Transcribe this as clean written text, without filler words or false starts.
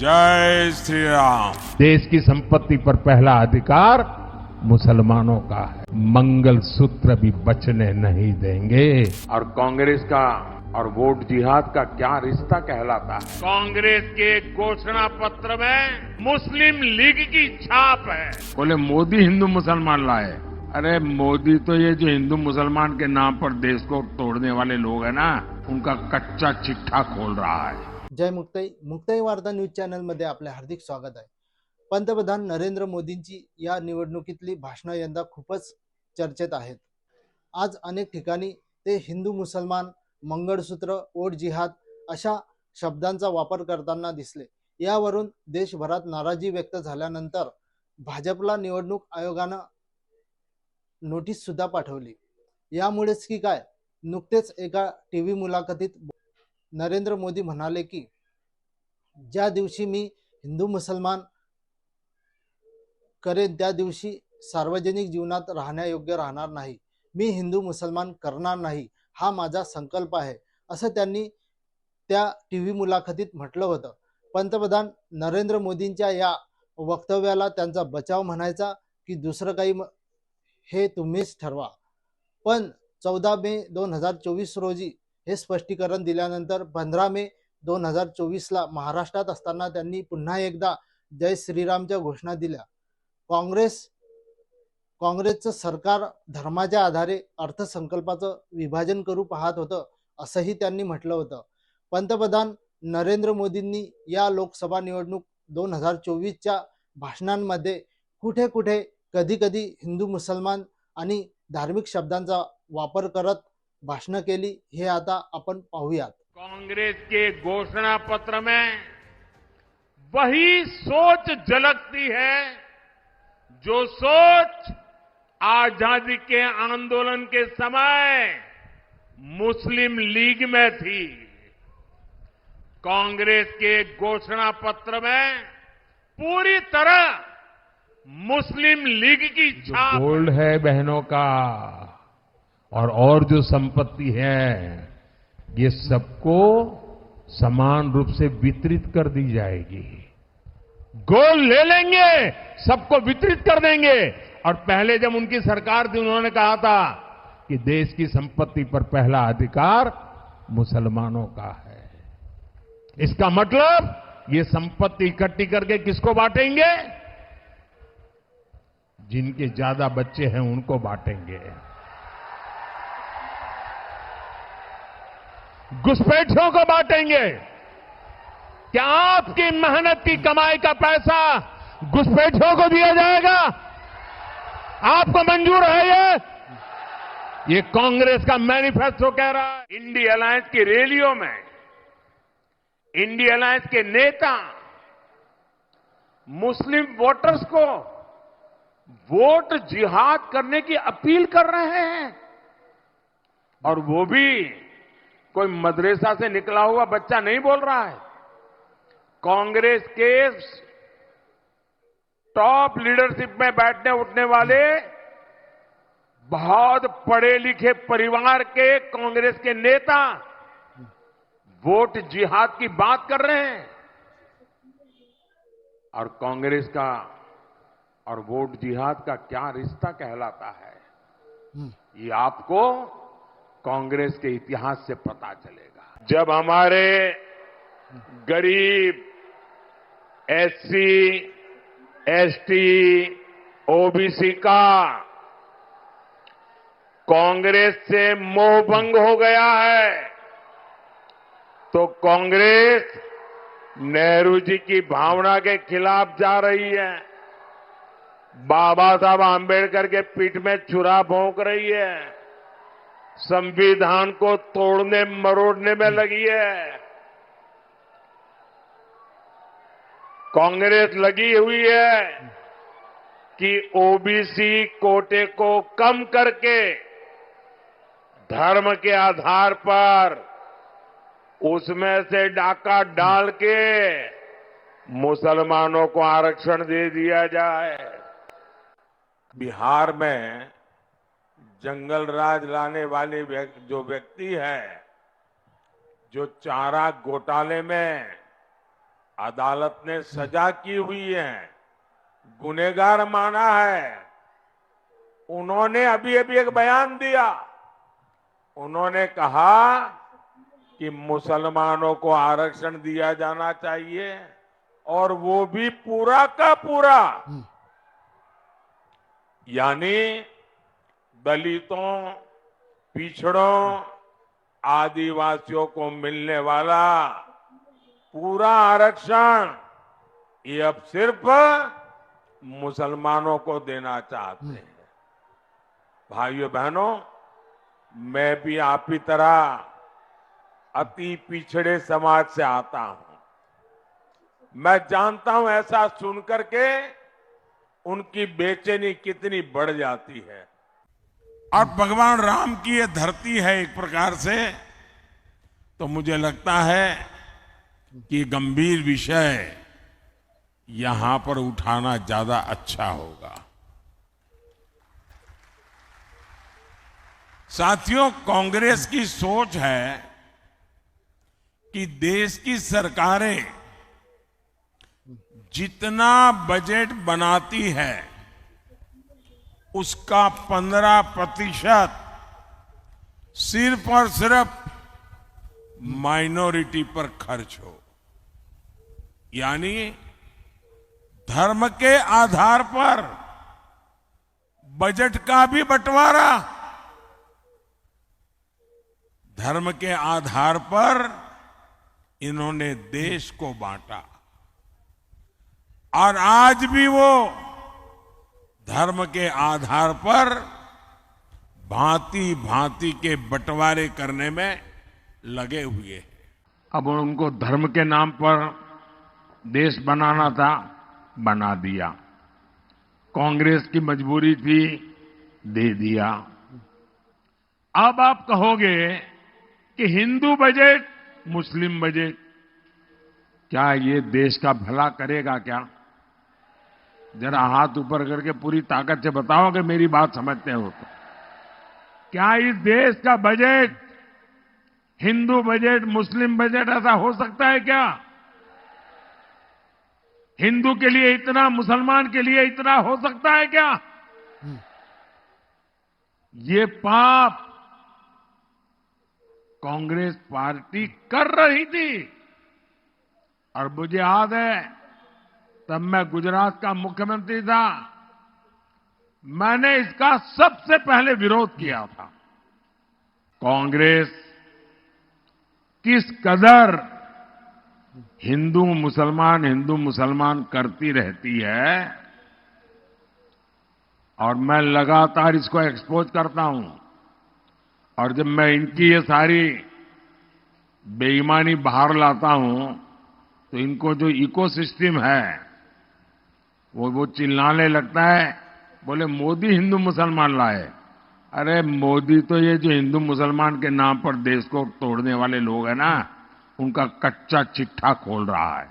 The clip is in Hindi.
जय श्री राम। देश की संपत्ति पर पहला अधिकार मुसलमानों का है। मंगल सूत्र भी बचने नहीं देंगे। और कांग्रेस का और वोट जिहाद का क्या रिश्ता कहलाता है? कांग्रेस के घोषणा पत्र में मुस्लिम लीग की छाप है। बोले मोदी हिंदू मुसलमान लाए। अरे मोदी तो ये जो हिंदू मुसलमान के नाम पर देश को तोड़ने वाले लोग हैं ना, उनका कच्चा चिट्ठा खोल रहा है। जय मुक्ताई वार्ता न्यूज चॅनलमध्ये आपले हार्दिक स्वागत आहे। पंतप्रधान नरेंद्र मोदींची या निवडणुकीतली भाषणं यंदा खूपच चर्चेत आहेत। आज अनेक ठिकाणी ते हिंदू मुसलमान, मंगळसूत्र, वोट जिहाद अशा शब्दांचा वापर करताना दिसले। यावरून देशभरात नाराजी व्यक्त झाल्यानंतर भाजपला निवडणूक आयोगानं नोटीस सुद्धा पाठवली। यामुळेच की काय, नुकतेच एका टीव्ही मुलाखतीत नरेंद्र मोदी म्हणाले की ज्या दिवशी मी हिंदू मुसलमान करेन त्या दिवशी सार्वजनिक जीवनात राहण्यायोग्य राहणार नाही। मी हिंदू मुसलमान करणार नाही, हा माझा संकल्प आहे, असं त्यांनी त्या टीव्ही मुलाखतीत म्हटलं होतं। पंतप्रधान नरेंद्र मोदींच्या या वक्तव्याला त्यांचा बचाव म्हणायचा की दुसरं काही हे तुम्हीच ठरवा। पण 14 मे 2024 रोजी हे स्पष्टीकरण दिल्यानंतर 15 मे 2024 ला महाराष्ट्रात असताना त्यांनी पुन्हा एकदा जय श्रीरामच्या घोषणा दिल्या। काँग्रेसचं सरकार धर्माच्या आधारे अर्थसंकल्पाचं विभाजन करू पाहत होतं, असंही त्यांनी म्हटलं होतं। पंतप्रधान नरेंद्र मोदींनी या लोकसभा निवडणूक 2024च्या भाषणांमध्ये कुठे कुठे कधी कधी हिंदू मुसलमान आणि धार्मिक शब्दांचा वापर करत भाषण केली, हे आता आपण पाहूयात। कांग्रेस के घोषणा पत्र में वही सोच झलकती है जो सोच आजादी के आंदोलन के समय मुस्लिम लीग में थी। कांग्रेस के घोषणा पत्र में पूरी तरह मुस्लिम लीग की छाप गोल्ड है बहनों का और जो संपत्ति है, ये सबको समान रूप से वितरित कर दी जाएगी। गोल्ड ले लेंगे, सबको वितरित कर देंगे। और पहले जब उनकी सरकार थी, उन्होंने कहा था कि देश की संपत्ति पर पहला अधिकार मुसलमानों का है। इसका मतलब ये संपत्ति इकट्ठी करके किसको बांटेंगे? जिनके ज्यादा बच्चे हैं उनको बांटेंगे। घुसपैठियों को बांटेंगे। क्या आपकी मेहनत की कमाई का पैसा घुसपैठियों को दिया जाएगा? आपको मंजूर है ये कांग्रेस का मैनिफेस्टो कह रहा है। इंडी अलायंस की रैलियों में इंडी अलायंस के नेता मुस्लिम वोटर्स को वोट जिहाद करने की अपील कर रहे हैं, और वो भी कोई मदरसा से निकला हुआ बच्चा नहीं बोल रहा है। कांग्रेस के टॉप लीडरशिप में बैठने उठने वाले बहुत पढ़े लिखे परिवार के कांग्रेस के नेता वोट जिहाद की बात कर रहे हैं। और कांग्रेस का और वोट जिहाद का क्या रिश्ता कहलाता है, ये आपको कांग्रेस के इतिहास से पता चलेगा। जब हमारे गरीब एससी, एसटी, ओबीसी का कांग्रेस से मोहभंग हो गया है, तो कांग्रेस नेहरू जी की भावना के खिलाफ जा रही है। बाबा साहब आंबेडकर के पीठ में छुरा भोंक रही है। संविधान को तोड़ने मरोड़ने में लगी है। कांग्रेस लगी हुई है कि ओबीसी कोटे को कम करके धर्म के आधार पर उसमें से डाका डाल के मुसलमानों को आरक्षण दे दिया जाए। बिहार में जंगल राज लाने वाले जो व्यक्ति है, जो चारा घोटाले में अदालत ने सजा की हुई है, गुनहगार माना है। उन्होंने अभी अभी एक बयान दिया। उन्होंने कहा कि मुसलमानों को आरक्षण दिया जाना चाहिए और वो भी पूरा का पूरा, यानी दलितों, पिछड़ों, आदिवासियों को मिलने वाला पूरा आरक्षण ये अब सिर्फ मुसलमानों को देना चाहते हैं। भाइयों बहनों, मैं भी आप ही तरह अति पिछड़े समाज से आता हूं। मैं जानता हूं ऐसा सुनकर के उनकी बेचैनी कितनी बढ़ जाती है। और भगवान राम की ये धरती है एक प्रकार से, तो मुझे लगता है कि गंभीर विषय यहां पर उठाना ज्यादा अच्छा होगा। साथियों, कांग्रेस की सोच है कि देश की सरकारें जितना बजट बनाती है उसका 15% सिर्फ और सिर्फ माइनॉरिटी पर खर्च हो, यानी धर्म के आधार पर बजट का भी बंटवारा, धर्म के आधार पर इन्होंने देश को बांटा और आज भी वो धर्म के आधार पर भांति भांति के बंटवारे करने में लगे हुए हैं। अब उनको धर्म के नाम पर देश बनाना था, बना दिया। कांग्रेस की मजबूरी थी, दे दिया। अब आप कहोगे कि हिंदू बजट, मुस्लिम बजट, क्या ये देश का भला करेगा क्या? जरा हाथ ऊपर करके पूरी ताकत से बताओ कि मेरी बात समझते हो तो। क्या इस देश का बजट हिंदू बजट, मुस्लिम बजट ऐसा हो सकता है क्या? हिंदू के लिए इतना, मुसलमान के लिए इतना हो सकता है क्या? ये पाप कांग्रेस पार्टी कर रही थी। और मुझे याद है, तब मैं गुजरात का मुख्यमंत्री था, मैंने इसका सबसे पहले विरोध किया था। कांग्रेस किस कदर हिंदू मुसलमान करती रहती है, और मैं लगातार इसको एक्सपोज करता हूं। और जब मैं इनकी ये सारी बेईमानी बाहर लाता हूं, तो इनको जो इकोसिस्टम है वो चिल्लाने लगता है, बोले मोदी हिंदू मुसलमान लाए। अरे मोदी तो ये जो हिंदू मुसलमान के नाम पर देश को तोड़ने वाले लोग हैं ना, उनका कच्चा चिट्ठा खोल रहा है।